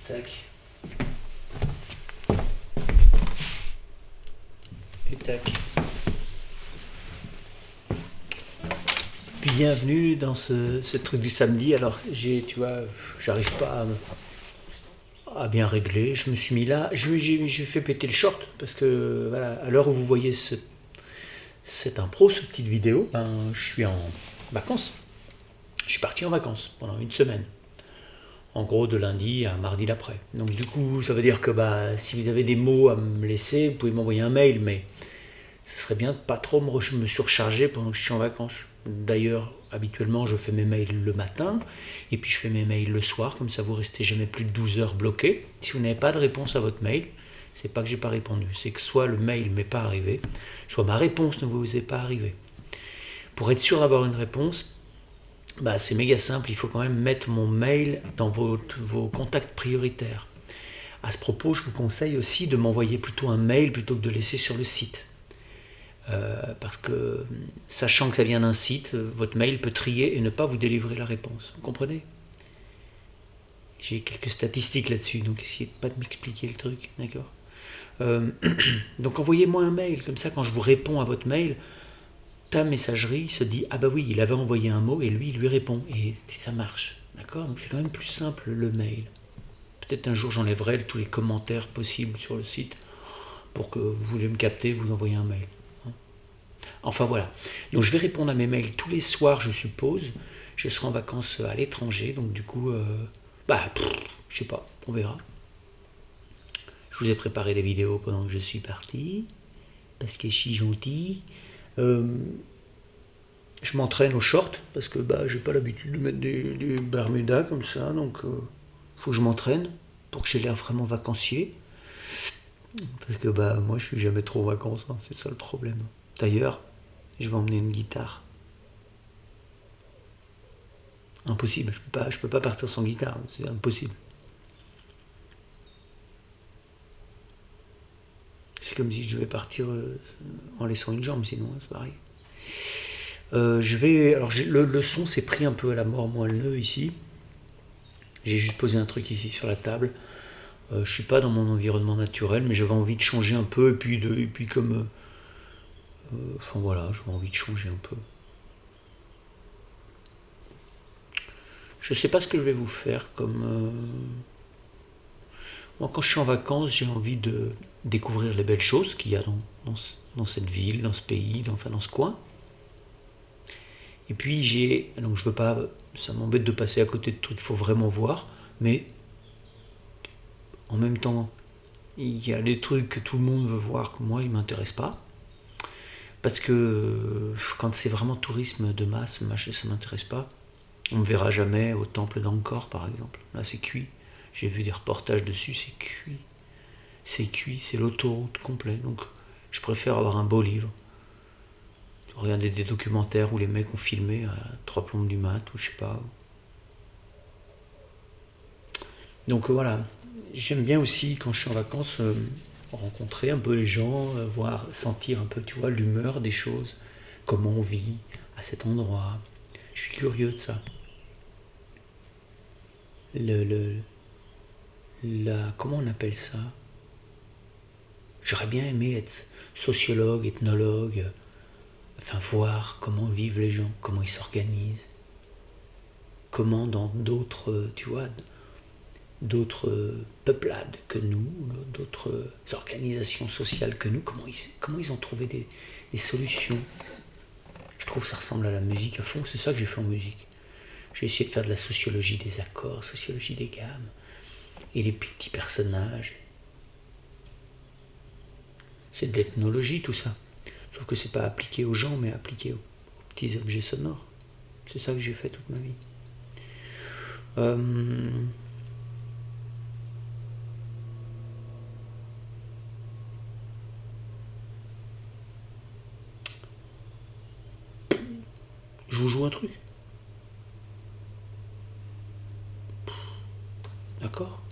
Tac. Et tac. Bienvenue dans ce truc du samedi. Alors, tu vois, j'arrive pas à bien régler. Je me suis mis là. J'ai fait péter le short parce que, voilà, à l'heure où vous voyez cette impro, cette petite vidéo, ben, je suis en vacances. Je suis parti en vacances pendant une semaine. En gros, de lundi à mardi d'après. Donc, du coup, ça veut dire que si vous avez des mots à me laisser, vous pouvez m'envoyer un mail, mais ce serait bien de pas trop me surcharger pendant que je suis en vacances. D'ailleurs, habituellement, je fais mes mails le matin et puis je fais mes mails le soir, comme ça vous restez jamais plus de 12 heures bloqués. Si vous n'avez pas de réponse à votre mail, c'est pas que j'ai pas répondu, c'est que soit le mail m'est pas arrivé, soit ma réponse ne vous est pas arrivée. Pour être sûr d'avoir une réponse, c'est méga simple, il faut quand même mettre mon mail dans vos contacts prioritaires. À ce propos, je vous conseille aussi de m'envoyer plutôt un mail plutôt que de laisser sur le site. Parce que, sachant que ça vient d'un site, votre mail peut trier et ne pas vous délivrer la réponse. Vous comprenez? J'ai quelques statistiques là-dessus, donc essayez de pas de m'expliquer le truc, d'accord? Donc envoyez-moi un mail, comme ça quand je vous réponds à votre mail, ta messagerie se dit, ah bah oui, il avait envoyé un mot et lui, il lui répond. Et ça marche, d'accord? Donc c'est quand même plus simple le mail. Peut-être un jour j'enlèverai tous les commentaires possibles sur le site pour que vous voulez me capter, vous envoyez un mail. Enfin voilà, donc je vais répondre à mes mails tous les soirs, je suppose. Je serai en vacances à l'étranger, donc du coup, je sais pas, on verra. Je vous ai préparé des vidéos pendant que je suis parti, parce que je suis gentil. Je m'entraîne au short, parce que j'ai pas l'habitude de mettre des bermudas comme ça, donc faut que je m'entraîne pour que j'ai l'air vraiment vacancier. Parce que moi je suis jamais trop en vacances, hein, c'est ça le problème. D'ailleurs, je vais emmener une guitare. Impossible, je peux pas partir sans guitare, c'est impossible. C'est comme si je devais partir en laissant une jambe, sinon c'est pareil. Le son s'est pris un peu à la mort moelleux ici. J'ai juste posé un truc ici sur la table. Je suis pas dans mon environnement naturel, mais j'avais envie de changer un peu, et puis comme... enfin voilà, j'avais envie de changer un peu. Je sais pas ce que je vais vous faire comme... Moi, quand je suis en vacances, j'ai envie de découvrir les belles choses qu'il y a dans cette ville, dans ce pays, dans ce coin. Et puis donc je veux pas, ça m'embête de passer à côté de trucs qu'il faut vraiment voir, mais en même temps, il y a des trucs que tout le monde veut voir que moi, ils m'intéressent pas. Parce que quand c'est vraiment tourisme de masse, ça m'intéresse pas. On me verra jamais au temple d'Angkor, par exemple. Là, c'est cuit. J'ai vu des reportages dessus, c'est cuit. C'est cuit, c'est l'autoroute complet. Donc, je préfère avoir un beau livre. Regarder des documentaires où les mecs ont filmé à 3 plombes du mat, ou je sais pas. Donc voilà. J'aime bien aussi, quand je suis en vacances, rencontrer un peu les gens, voir, sentir un peu, tu vois, l'humeur des choses. Comment on vit à cet endroit. Je suis curieux de ça. Comment on appelle ça? J'aurais bien aimé être sociologue, ethnologue, enfin voir comment vivent les gens, comment ils s'organisent, comment dans d'autres, tu vois, d'autres peuplades que nous, d'autres organisations sociales que nous, comment ils ont trouvé des solutions. Je trouve que ça ressemble à la musique à fond, c'est ça que j'ai fait en musique. J'ai essayé de faire de la sociologie des accords, sociologie des gammes, et les petits personnages. C'est de l'ethnologie tout ça. Sauf que c'est pas appliqué aux gens, mais appliqué aux petits objets sonores. C'est ça que j'ai fait toute ma vie. Je vous joue un truc. D'accord?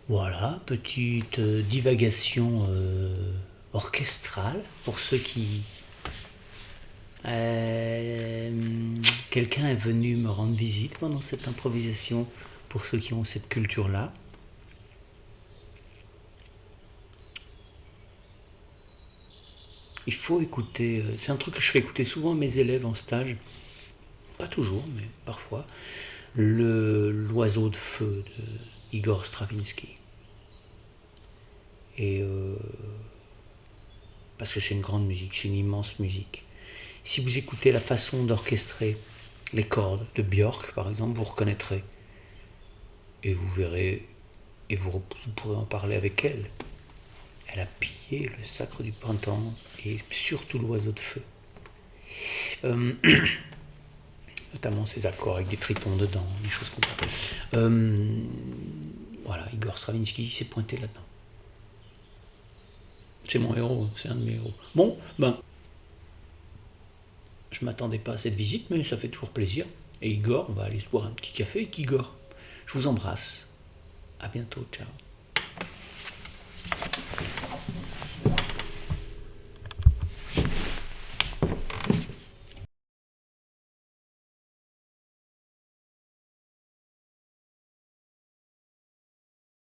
Voilà, petite divagation orchestrale pour ceux qui... Quelqu'un est venu me rendre visite pendant cette improvisation, pour ceux qui ont cette culture-là. Il faut écouter, c'est un truc que je fais écouter souvent à mes élèves en stage, pas toujours, mais parfois, l'oiseau de feu de Igor Stravinsky. Et parce que c'est une grande musique, c'est une immense musique. Si vous écoutez la façon d'orchestrer les cordes de Björk, par exemple, vous reconnaîtrez. Et vous verrez, et vous pourrez en parler avec elle. Elle a pillé le sacre du printemps et surtout l'oiseau de feu. Notamment ces accords avec des tritons dedans, des choses comme ça. Voilà, Igor Stravinsky s'est pointé là-dedans. C'est mon héros, c'est un de mes héros. Bon, ben, je m'attendais pas à cette visite, mais ça fait toujours plaisir. Et Igor, on va aller se boire un petit café avec Igor. Je vous embrasse. À bientôt, ciao.